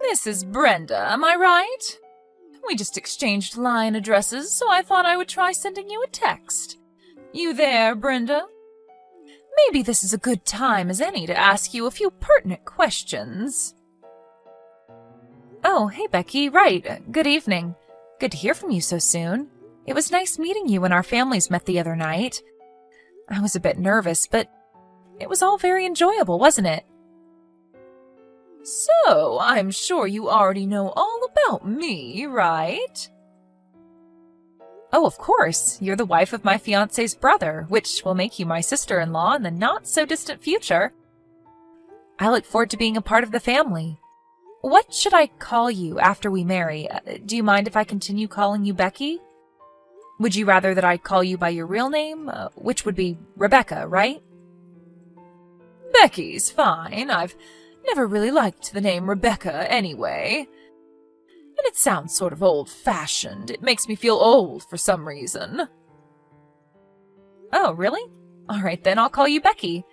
This is Brenda, am I right? We just exchanged line addresses, so I thought I would try sending you a text. You there, Brenda? Maybe this is a good time as any to ask you a few pertinent questions. Oh, hey Becky, right. Good evening. Good to hear from you so soon. It was nice meeting you when our families met the other night. I was a bit nervous, but it was all very enjoyable, wasn't it? So, I'm sure you already know all about me, right? Oh, of course. You're the wife of my fiancé's brother, which will make you my sister-in-law in the not-so-distant future. I look forward to being a part of the family. What should I call you after we marry? Do you mind if I continue calling you Becky? Would you rather that I call you by your real name, which would be Rebecca, right? Becky's fine. I've never really liked the name Rebecca anyway. And it sounds sort of old-fashioned. It makes me feel old for some reason. Oh, really? All right, then I'll call you Becky.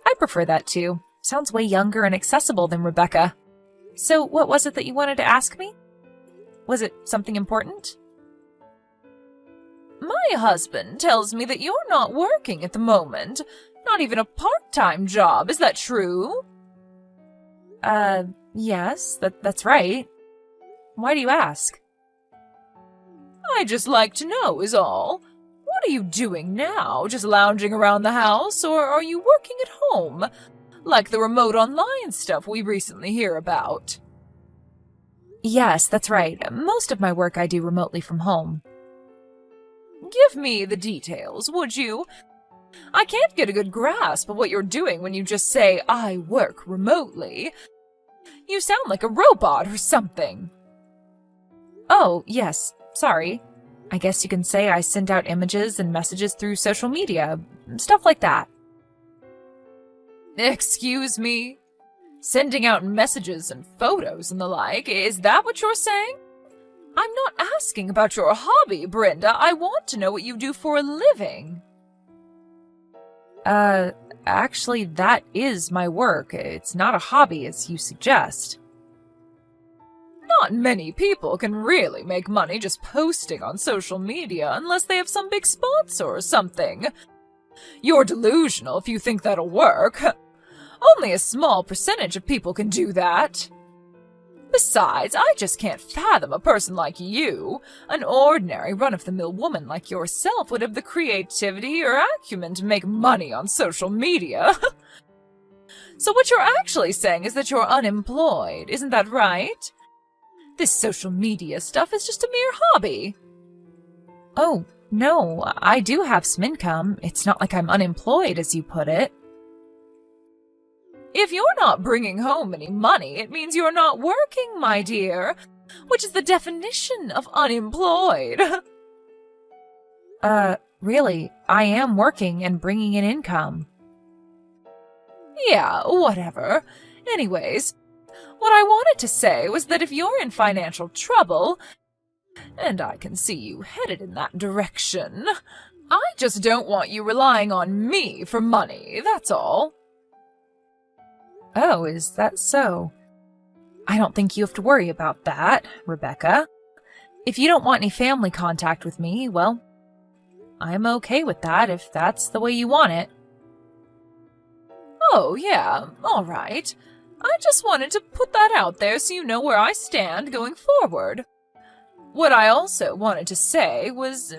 I prefer that too. Sounds way younger and accessible than Rebecca. So what was it that you wanted to ask me? Was it something important? My husband tells me that you're not working at the moment. Not even a part-time job. Is that true? Yes, that's right. Why do you ask? I just like to know is all. What are you doing now? Just lounging around the house, or are you working at home? Like the remote online stuff we recently hear about. Yes, that's right. Most of my work I do remotely from home. Give me the details, would you? I can't get a good grasp of what you're doing when you just say, I work remotely. You sound like a robot or something. Oh, yes, sorry. I guess you can say I send out images and messages through social media, stuff like that. Excuse me? Sending out messages and photos and the like, is that what you're saying? I'm not asking about your hobby, Brenda. I want to know what you do for a living. Actually, that is my work. It's not a hobby, as you suggest. Not many people can really make money just posting on social media unless they have some big sponsor or something. You're delusional if you think that'll work. Only a small percentage of people can do that. Besides, I just can't fathom a person like you. An ordinary run-of-the-mill woman like yourself would have the creativity or acumen to make money on social media. So what you're actually saying is that you're unemployed, isn't that right? This social media stuff is just a mere hobby. Oh, no, I do have some income. It's not like I'm unemployed, as you put it. If you're not bringing home any money, it means you're not working, my dear, which is the definition of unemployed. Really, I am working and bringing in income. Yeah, whatever. Anyways, what I wanted to say was that if you're in financial trouble, and I can see you headed in that direction, I just don't want you relying on me for money, that's all. Oh, is that so? I don't think you have to worry about that, Rebecca. If you don't want any family contact with me, well, I'm okay with that if that's the way you want it. Oh, yeah, all right. I just wanted to put that out there so you know where I stand going forward. What I also wanted to say was,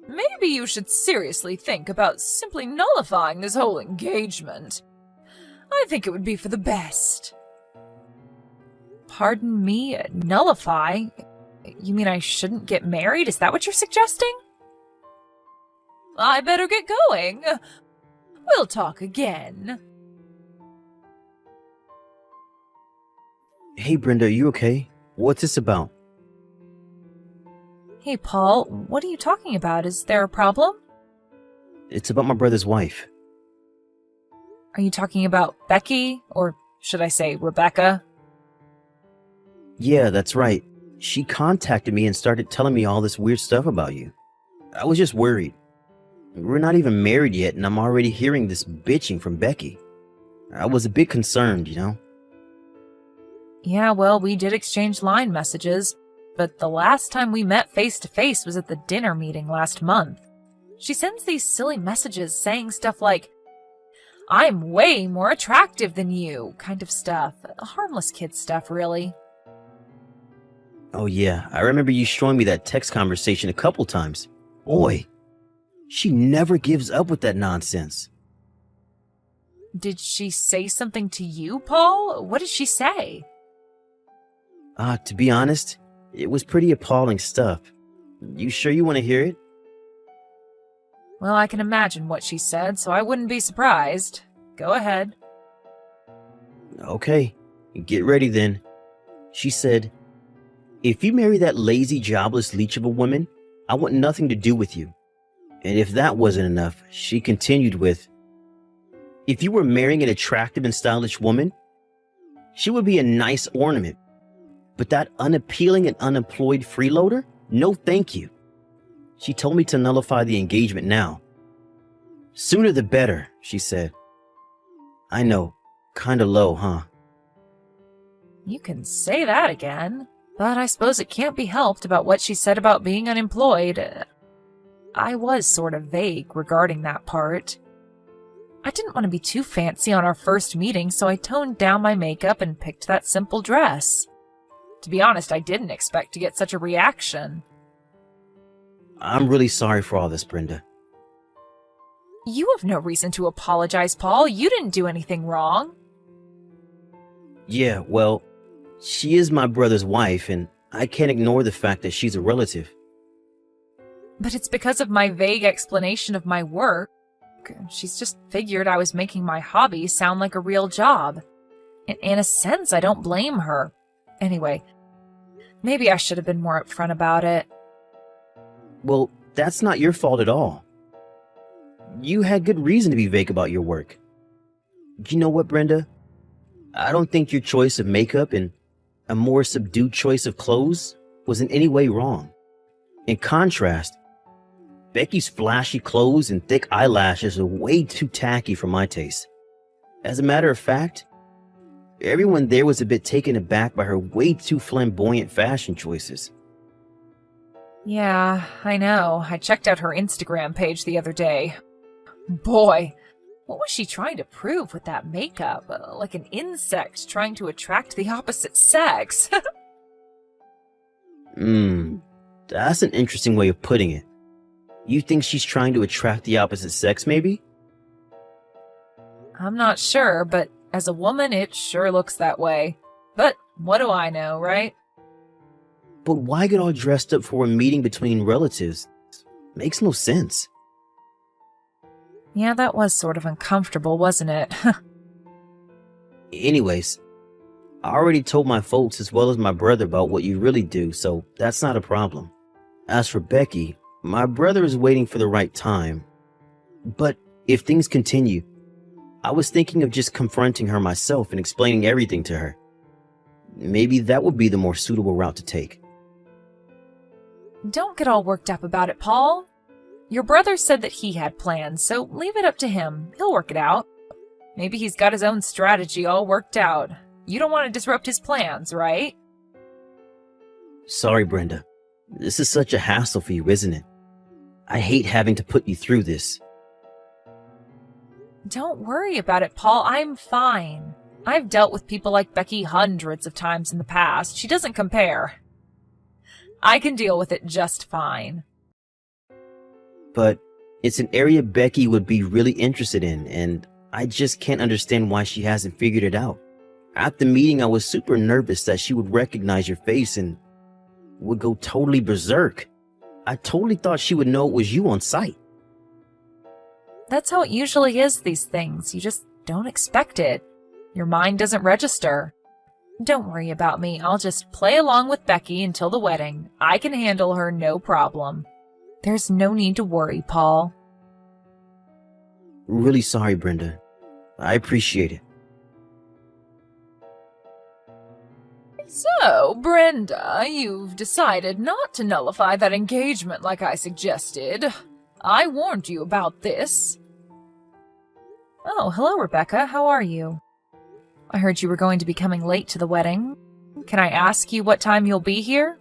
maybe you should seriously think about simply nullifying this whole engagement. I think it would be for the best. Pardon me, nullify? You mean I shouldn't get married? Is that what you're suggesting? I better get going. We'll talk again. Hey, Brenda, are you okay? What's this about? Hey, Paul, what are you talking about? Is there a problem? It's about my brother's wife. Are you talking about Becky? Or should I say Rebecca? Yeah, that's right. She contacted me and started telling me all this weird stuff about you. I was just worried. We're not even married yet, and I'm already hearing this bitching from Becky. I was a bit concerned, you know? Yeah, well, we did exchange line messages, but the last time we met face to face was at the dinner meeting last month. She sends these silly messages saying stuff like, "I'm way more attractive than you," kind of stuff. Harmless kid stuff, really. Oh yeah, I remember you showing me that text conversation a couple times. Boy, she never gives up with that nonsense. Did she say something to you, Paul? What did she say? To be honest, it was pretty appalling stuff. You sure you want to hear it? Well, I can imagine what she said, so I wouldn't be surprised. Go ahead. Okay, get ready then. She said, "If you marry that lazy, jobless leech of a woman, I want nothing to do with you." And if that wasn't enough, she continued with, "If you were marrying an attractive and stylish woman, she would be a nice ornament. But that unappealing and unemployed freeloader? No thank you." She told me to nullify the engagement now. "Sooner the better," she said. I know, kinda low, huh? You can say that again, but I suppose it can't be helped about what she said about being unemployed. I was sort of vague regarding that part. I didn't want to be too fancy on our first meeting, so I toned down my makeup and picked that simple dress. To be honest, I didn't expect to get such a reaction. I'm really sorry for all this, Brenda. You have no reason to apologize, Paul. You didn't do anything wrong. Yeah, well, she is my brother's wife, and I can't ignore the fact that she's a relative. But it's because of my vague explanation of my work. She's just figured I was making my hobby sound like a real job. In a sense, I don't blame her. Anyway, maybe I should have been more upfront about it. Well, that's not your fault at all. You had good reason to be vague about your work. You know what, Brenda? I don't think your choice of makeup and a more subdued choice of clothes was in any way wrong. In contrast, Becky's flashy clothes and thick eyelashes are way too tacky for my taste. As a matter of fact, everyone there was a bit taken aback by her way too flamboyant fashion choices. Yeah, I know. I checked out her Instagram page the other day. Boy, what was she trying to prove with that makeup? Like an insect trying to attract the opposite sex. That's an interesting way of putting it. You think she's trying to attract the opposite sex, maybe? I'm not sure, but as a woman, it sure looks that way. But what do I know, right? But why get all dressed up for a meeting between relatives? Makes no sense. Yeah, that was sort of uncomfortable, wasn't it? Anyways, I already told my folks as well as my brother about what you really do, so that's not a problem. As for Becky, my brother is waiting for the right time. But if things continue, I was thinking of just confronting her myself and explaining everything to her. Maybe that would be the more suitable route to take. Don't get all worked up about it, Paul. Your brother said that he had plans, so leave it up to him. He'll work it out. Maybe he's got his own strategy all worked out. You don't want to disrupt his plans, right? Sorry, Brenda. This is such a hassle for you, isn't it? I hate having to put you through this. Don't worry about it, Paul. I'm fine. I've dealt with people like Becky hundreds of times in the past. She doesn't compare. I can deal with it just fine. But it's an area Becky would be really interested in, and I just can't understand why she hasn't figured it out. At the meeting, I was super nervous that she would recognize your face and would go totally berserk. I totally thought she would know it was you on sight. That's how it usually is, these things. You just don't expect it. Your mind doesn't register. Don't worry about me. I'll just play along with Becky until the wedding. I can handle her, no problem. There's no need to worry, Paul. Really sorry, Brenda. I appreciate it. So, Brenda, you've decided not to nullify that engagement like I suggested. I warned you about this. Oh, hello, Rebecca. How are you? I heard you were going to be coming late to the wedding. Can I ask you what time you'll be here?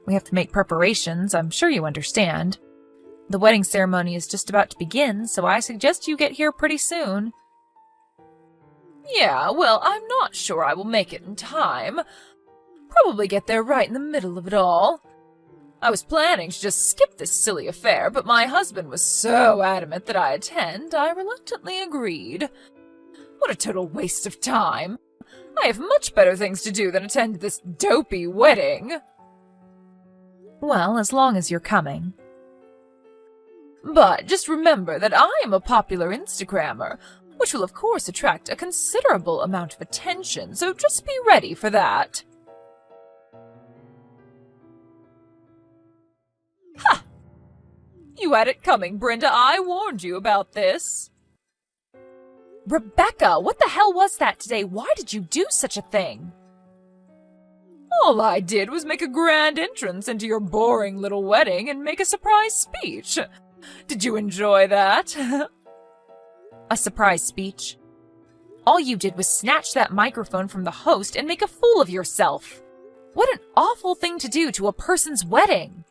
We have to make preparations, I'm sure you understand. The wedding ceremony is just about to begin, so I suggest you get here pretty soon. Yeah, well, I'm not sure I will make it in time. Probably get there right in the middle of it all. I was planning to just skip this silly affair, but my husband was so adamant that I attend, I reluctantly agreed. What a total waste of time. I have much better things to do than attend this dopey wedding. Well, as long as you're coming. But just remember that I am a popular Instagrammer, which will of course attract a considerable amount of attention, so just be ready for that. Ha! You had it coming, Brenda. I warned you about this. Rebecca, what the hell was that today? Why did you do such a thing? All I did was make a grand entrance into your boring little wedding and make a surprise speech. Did you enjoy that? A surprise speech? All you did was snatch that microphone from the host and make a fool of yourself. What an awful thing to do to a person's wedding.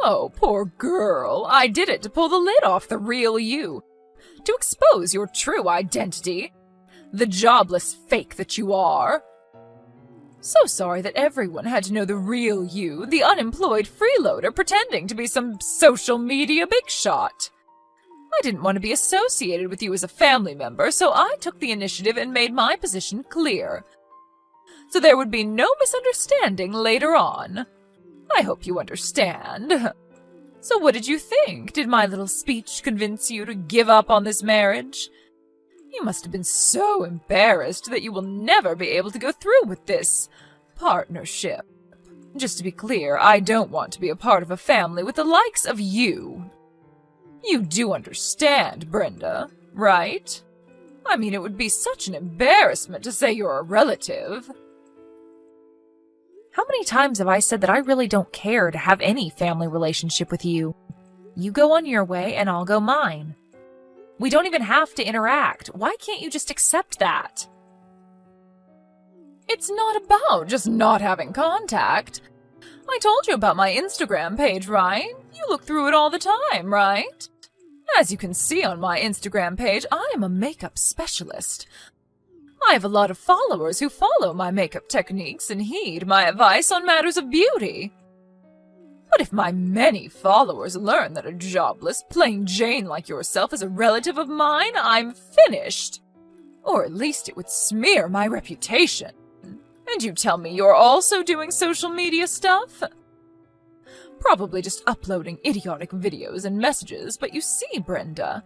Oh, poor girl. I did it to pull the lid off the real you. To expose your true identity. The jobless fake that you are. So sorry that everyone had to know the real you, the unemployed freeloader pretending to be some social media big shot. I didn't want to be associated with you as a family member, so I took the initiative and made my position clear. So there would be no misunderstanding later on. I hope you understand. So what did you think? Did my little speech convince you to give up on this marriage? You must have been so embarrassed that you will never be able to go through with this partnership. Just to be clear, I don't want to be a part of a family with the likes of you. You do understand, Brenda, right? I mean, it would be such an embarrassment to say you're a relative. How many times have I said that I really don't care to have any family relationship with you? You go on your way and I'll go mine. We don't even have to interact. Why can't you just accept that? It's not about just not having contact. I told you about my Instagram page, right? You look through it all the time, right? As you can see on my Instagram page, I am a makeup specialist. I have a lot of followers who follow my makeup techniques and heed my advice on matters of beauty. But if my many followers learn that a jobless, plain Jane like yourself is a relative of mine, I'm finished. Or at least it would smear my reputation. And you tell me you're also doing social media stuff? Probably just uploading idiotic videos and messages, but you see, Brenda,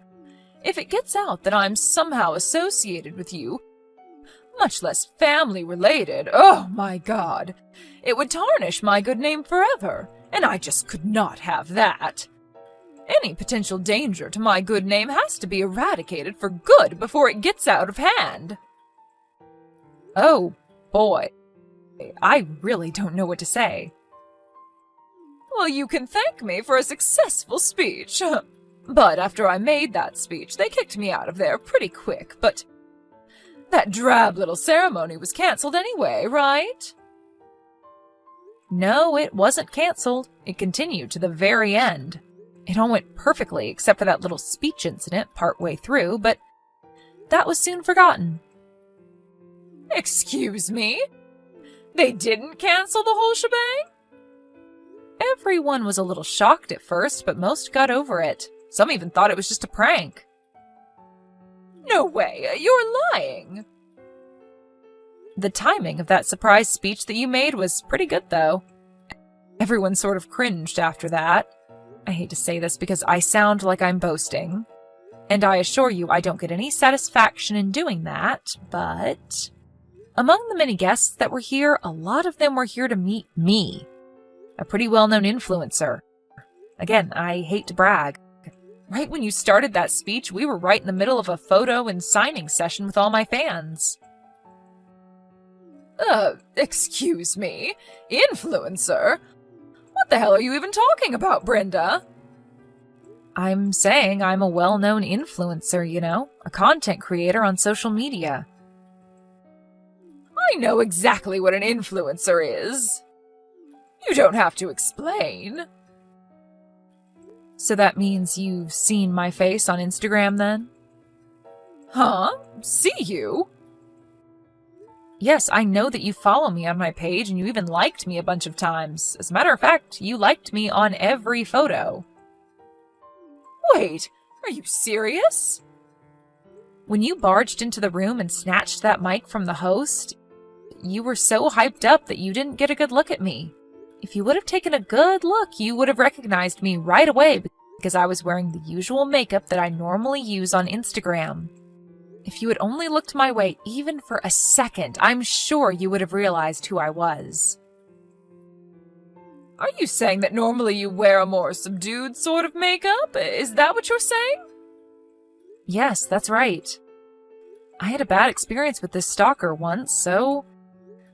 if it gets out that I'm somehow associated with you, much less family-related, oh my God, it would tarnish my good name forever, and I just could not have that. Any potential danger to my good name has to be eradicated for good before it gets out of hand. Oh, boy. I really don't know what to say. Well, you can thank me for a successful speech. But after I made that speech, they kicked me out of there pretty quick, but that drab little ceremony was canceled anyway, right? No, it wasn't canceled. It continued to the very end. It all went perfectly except for that little speech incident partway through, but that was soon forgotten. Excuse me? They didn't cancel the whole shebang? Everyone was a little shocked at first, but most got over it. Some even thought it was just a prank. No way, you're lying. The timing of that surprise speech that you made was pretty good, though. Everyone sort of cringed after that. I hate to say this because I sound like I'm boasting. And I assure you I don't get any satisfaction in doing that, but among the many guests that were here, a lot of them were here to meet me, a pretty well-known influencer. Again, I hate to brag. Right when you started that speech, we were right in the middle of a photo and signing session with all my fans. Excuse me? Influencer? What the hell are you even talking about, Brenda? I'm saying I'm a well-known influencer, you know, a content creator on social media. I know exactly what an influencer is. You don't have to explain. So that means you've seen my face on Instagram then? Huh? See you? Yes, I know that you follow me on my page and you even liked me a bunch of times. As a matter of fact, you liked me on every photo. Wait, are you serious? When you barged into the room and snatched that mic from the host, you were so hyped up that you didn't get a good look at me. If you would have taken a good look, you would have recognized me right away because I was wearing the usual makeup that I normally use on Instagram. If you had only looked my way even for a second, I'm sure you would have realized who I was. Are you saying that normally you wear a more subdued sort of makeup? Is that what you're saying? Yes, that's right. I had a bad experience with this stalker once, so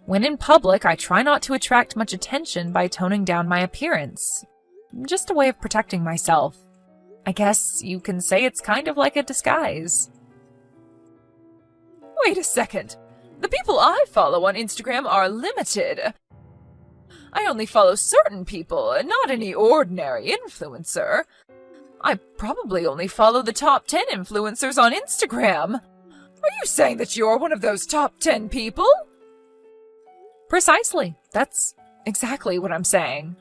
when in public, I try not to attract much attention by toning down my appearance. Just a way of protecting myself. I guess you can say it's kind of like a disguise. Wait a second. The people I follow on Instagram are limited. I only follow certain people, not any ordinary influencer. I probably only follow the top 10 influencers on Instagram. Are you saying that you're one of those top 10 people? Precisely. That's exactly what I'm saying.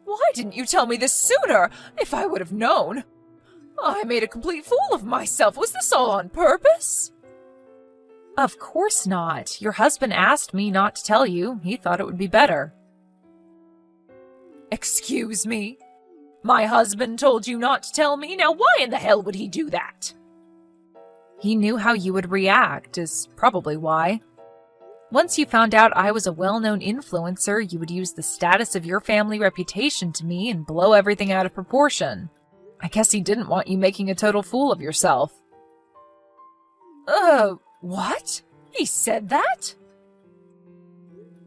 Why didn't you tell me this sooner? If I would have known. I made a complete fool of myself. Was this all on purpose? Of course not. Your husband asked me not to tell you. He thought it would be better. Excuse me? My husband told you not to tell me? Now why in the hell would he do that? He knew how you would react, is probably why. Once you found out I was a well-known influencer, you would use the status of your family reputation to me and blow everything out of proportion. I guess he didn't want you making a total fool of yourself. What? He said that?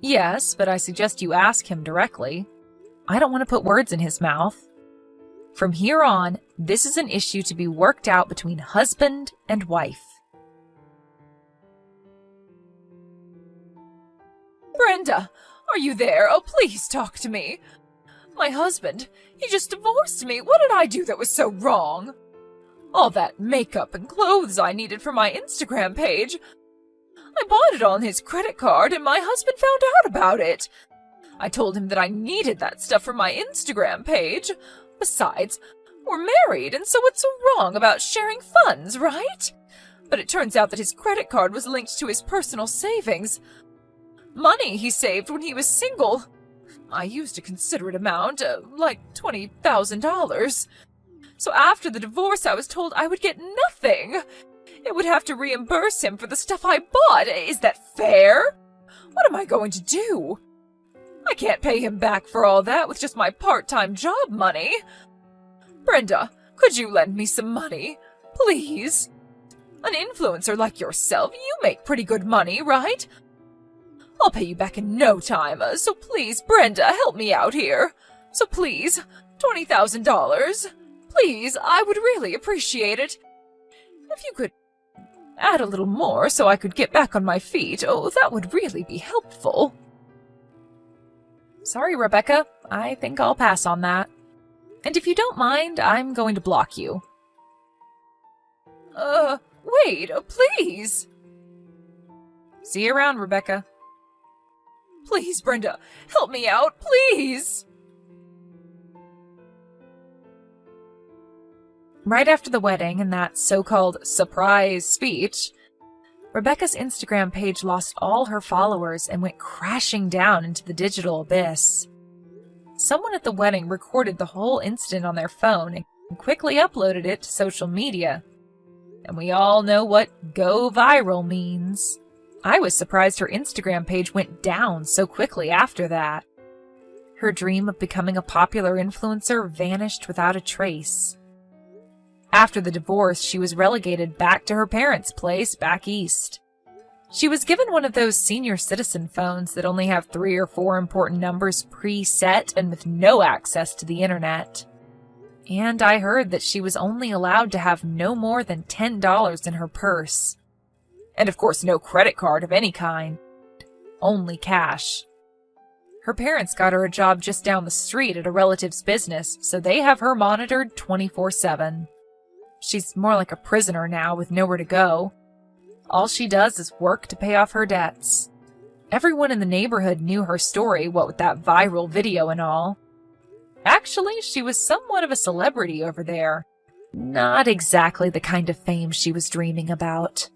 Yes, but I suggest you ask him directly. I don't want to put words in his mouth. From here on, this is an issue to be worked out between husband and wife. Brenda, are you there? Oh, please talk to me. My husband, he just divorced me. What did I do that was so wrong? All that makeup and clothes I needed for my Instagram page, I bought it on his credit card and my husband found out about it. I told him that I needed that stuff for my Instagram page. Besides, we're married, and so what's so wrong about sharing funds, right? But it turns out that his credit card was linked to his personal savings. Money he saved when he was single. I used a considerate amount, like $20,000. So after the divorce, I was told I would get nothing. It would have to reimburse him for the stuff I bought. Is that fair? What am I going to do? I can't pay him back for all that with just my part-time job money. Brenda, could you lend me some money? Please? An influencer like yourself, you make pretty good money, right? I'll pay you back in no time, so please, Brenda, help me out here. So please, $20,000. Please, I would really appreciate it. If you could add a little more so I could get back on my feet, oh, that would really be helpful. Sorry, Rebecca. I think I'll pass on that. And if you don't mind, I'm going to block you. Wait, please. See you around, Rebecca. Please, Brenda, help me out, please. Right after the wedding and that so-called surprise speech, Rebecca's Instagram page lost all her followers and went crashing down into the digital abyss. Someone at the wedding recorded the whole incident on their phone and quickly uploaded it to social media. And we all know what go viral means. I was surprised her Instagram page went down so quickly after that. Her dream of becoming a popular influencer vanished without a trace. After the divorce, she was relegated back to her parents' place back east. She was given one of those senior citizen phones that only have 3 or 4 important numbers preset and with no access to the internet. And I heard that she was only allowed to have no more than $10 in her purse. And of course, no credit card of any kind. Only cash. Her parents got her a job just down the street at a relative's business, so they have her monitored 24/7. She's more like a prisoner now with nowhere to go. All she does is work to pay off her debts. Everyone in the neighborhood knew her story, what with that viral video and all. Actually, she was somewhat of a celebrity over there. Not exactly the kind of fame she was dreaming about.